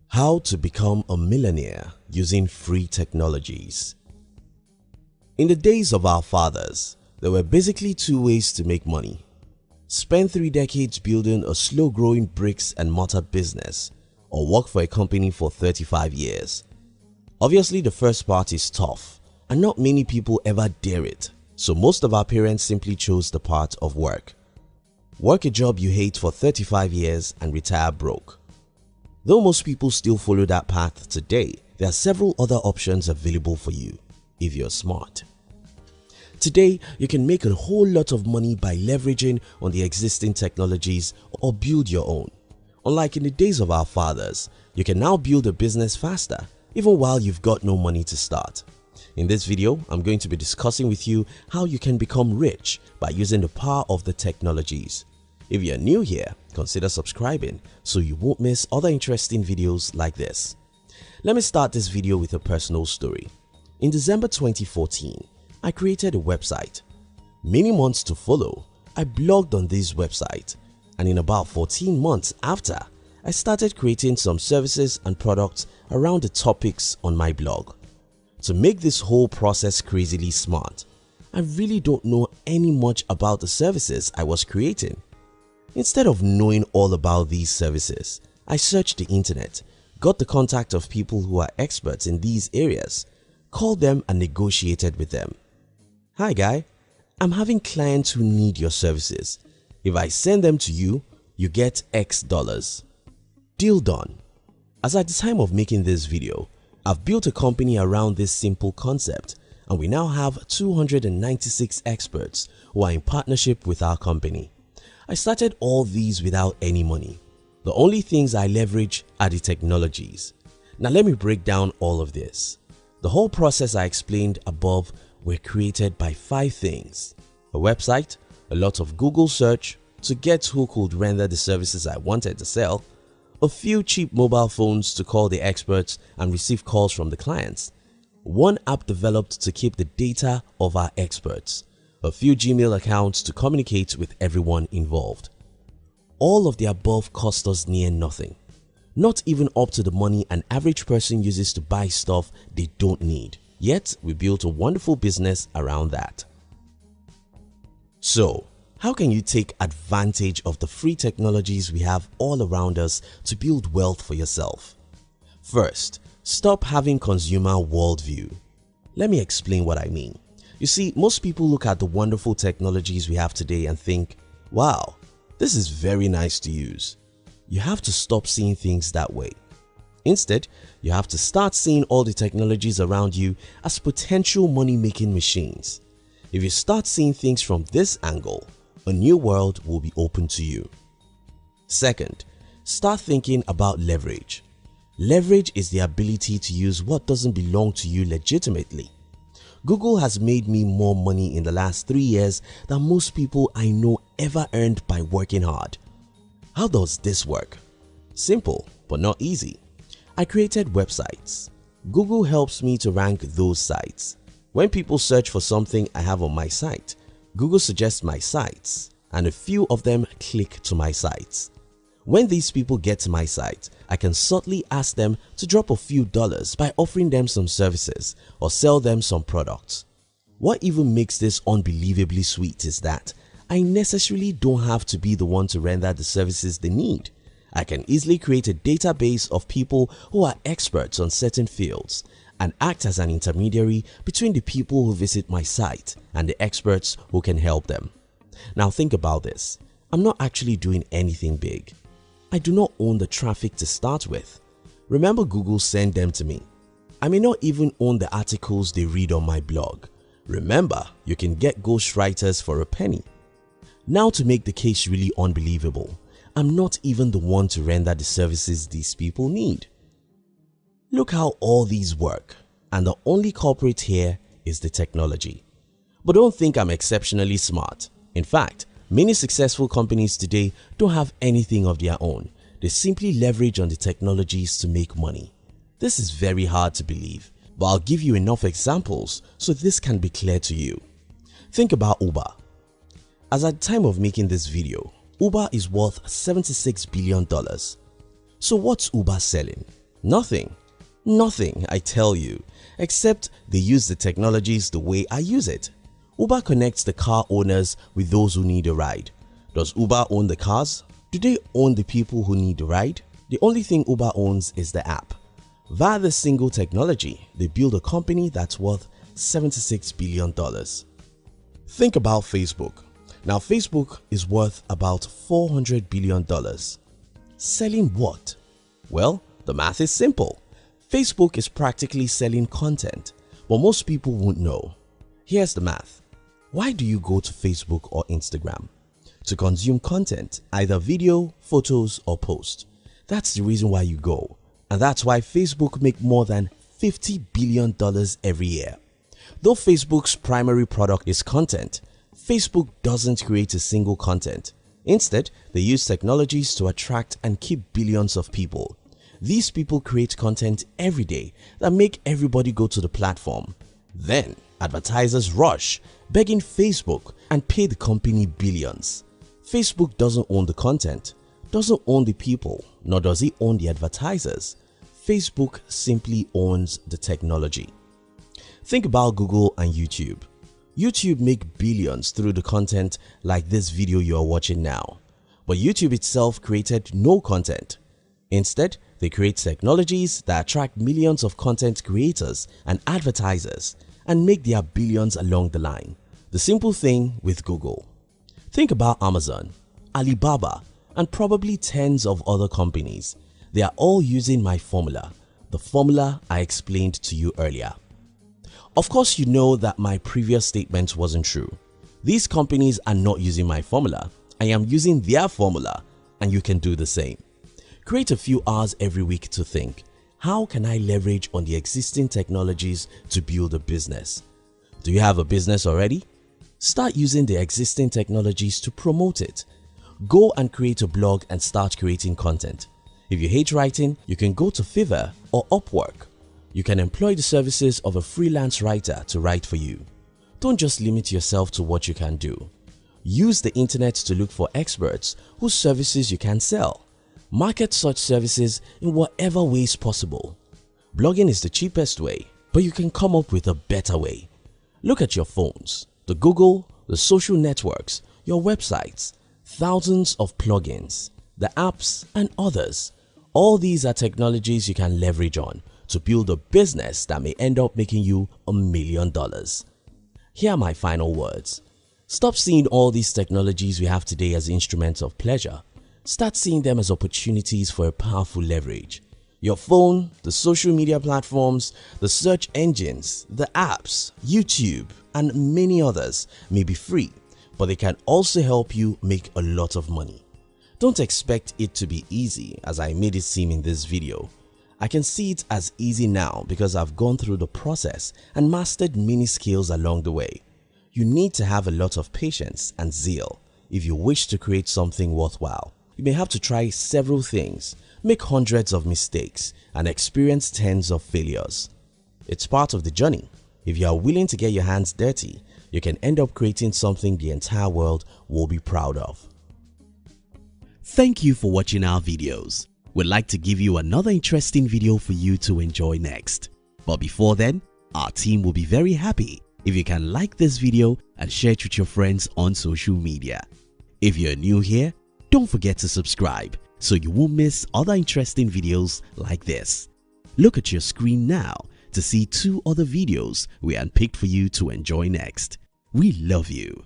How to become a millionaire using free technologies. In the days of our fathers, there were basically two ways to make money. Spend 3 decades building a slow-growing bricks and mortar business, or work for a company for 35 years. Obviously, the first part is tough and not many people ever dare it, so most of our parents simply chose the part of work. Work a job you hate for 35 years and retire broke. Though most people still follow that path today, there are several other options available for you if you're smart. Today, you can make a whole lot of money by leveraging on the existing technologies or build your own. Unlike in the days of our fathers, you can now build a business faster even while you've got no money to start. In this video, I'm going to be discussing with you how you can become rich by using the power of the technologies. If you're new here, consider subscribing so you won't miss other interesting videos like this. Let me start this video with a personal story. In December 2014, I created a website. Many months to follow, I blogged on this website, and in about 14 months after, I started creating some services and products around the topics on my blog. To make this whole process crazily smart, I really don't know any much about the services I was creating. Instead of knowing all about these services, I searched the internet, got the contact of people who are experts in these areas, called them and negotiated with them. Hi guy, I'm having clients who need your services. If I send them to you, you get X dollars. Deal done. As at the time of making this video, I've built a company around this simple concept, and we now have 296 experts who are in partnership with our company. I started all these without any money. The only things I leverage are the technologies. Now let me break down all of this. The whole process I explained above were created by 5 things: a website, a lot of Google search to get who could render the services I wanted to sell, a few cheap mobile phones to call the experts and receive calls from the clients, one app developed to keep the data of our experts, a few Gmail accounts to communicate with everyone involved. All of the above cost us near nothing, not even up to the money an average person uses to buy stuff they don't need. Yet we built a wonderful business around that. So, how can you take advantage of the free technologies we have all around us to build wealth for yourself? First, stop having consumer worldview. Let me explain what I mean. You see, most people look at the wonderful technologies we have today and think, wow, this is very nice to use. You have to stop seeing things that way. Instead, you have to start seeing all the technologies around you as potential money-making machines. If you start seeing things from this angle, a new world will be open to you. Second, start thinking about leverage. Leverage is the ability to use what doesn't belong to you legitimately. Google has made me more money in the last 3 years than most people I know ever earned by working hard. How does this work? Simple, but not easy. I created websites. Google helps me to rank those sites. When people search for something I have on my site, Google suggests my sites, and a few of them click to my sites. When these people get to my site, I can subtly ask them to drop a few dollars by offering them some services or sell them some products. What even makes this unbelievably sweet is that I necessarily don't have to be the one to render the services they need. I can easily create a database of people who are experts on certain fields and act as an intermediary between the people who visit my site and the experts who can help them. Now think about this. I'm not actually doing anything big. I do not own the traffic to start with. Remember, Google sent them to me. I may not even own the articles they read on my blog. Remember, you can get ghostwriters for a penny. Now to make the case really unbelievable, I'm not even the one to render the services these people need. Look how all these work, and the only culprit here is the technology. But don't think I'm exceptionally smart. In fact, many successful companies today don't have anything of their own. They simply leverage on the technologies to make money. This is very hard to believe, but I'll give you enough examples so this can be clear to you. Think about Uber. As at the time of making this video, Uber is worth $76 billion. So what's Uber selling? Nothing. Nothing, I tell you, except they use the technologies the way I use it. Uber connects the car owners with those who need a ride. Does Uber own the cars? Do they own the people who need a ride? The only thing Uber owns is the app. Via this single technology, they build a company that's worth $76 billion. Think about Facebook. Now Facebook is worth about $400 billion. Selling what? Well, the math is simple. Facebook is practically selling content, but most people won't know. Here's the math. Why do you go to Facebook or Instagram? To consume content, either video, photos or post. That's the reason why you go. And that's why Facebook make more than $50 billion every year. Though Facebook's primary product is content, Facebook doesn't create a single content. Instead, they use technologies to attract and keep billions of people. These people create content every day that make everybody go to the platform. Then, advertisers rush, begging Facebook and pay the company billions. Facebook doesn't own the content, doesn't own the people, nor does it own the advertisers. Facebook simply owns the technology. Think about Google and YouTube. YouTube make billions through the content like this video you are watching now. But YouTube itself created no content. Instead, they create technologies that attract millions of content creators and advertisers and make their billions along the line. The simple thing with Google. Think about Amazon, Alibaba, and probably tens of other companies. They are all using my formula, the formula I explained to you earlier. Of course, you know that my previous statement wasn't true. These companies are not using my formula. I am using their formula, and you can do the same. Create a few hours every week to think, how can I leverage on the existing technologies to build a business? Do you have a business already? Start using the existing technologies to promote it. Go and create a blog and start creating content. If you hate writing, you can go to Fiverr or Upwork. You can employ the services of a freelance writer to write for you. Don't just limit yourself to what you can do. Use the internet to look for experts whose services you can sell. Market such services in whatever ways possible. Blogging is the cheapest way, but you can come up with a better way. Look at your phones, the Google, the social networks, your websites, thousands of plugins, the apps and others. All these are technologies you can leverage on to build a business that may end up making you $1 million. Here are my final words. Stop seeing all these technologies we have today as instruments of pleasure. Start seeing them as opportunities for a powerful leverage. Your phone, the social media platforms, the search engines, the apps, YouTube, and many others may be free, but they can also help you make a lot of money. Don't expect it to be easy as I made it seem in this video. I can see it as easy now because I've gone through the process and mastered many skills along the way. You need to have a lot of patience and zeal if you wish to create something worthwhile. You may have to try several things, make hundreds of mistakes, and experience tens of failures. It's part of the journey. If you are willing to get your hands dirty, you can end up creating something the entire world will be proud of. Thank you for watching our videos. We'd like to give you another interesting video for you to enjoy next. But before then, our team will be very happy if you can like this video and share it with your friends on social media. If you're new here, don't forget to subscribe so you won't miss other interesting videos like this. Look at your screen now to see 2 other videos we handpicked for you to enjoy next. We love you.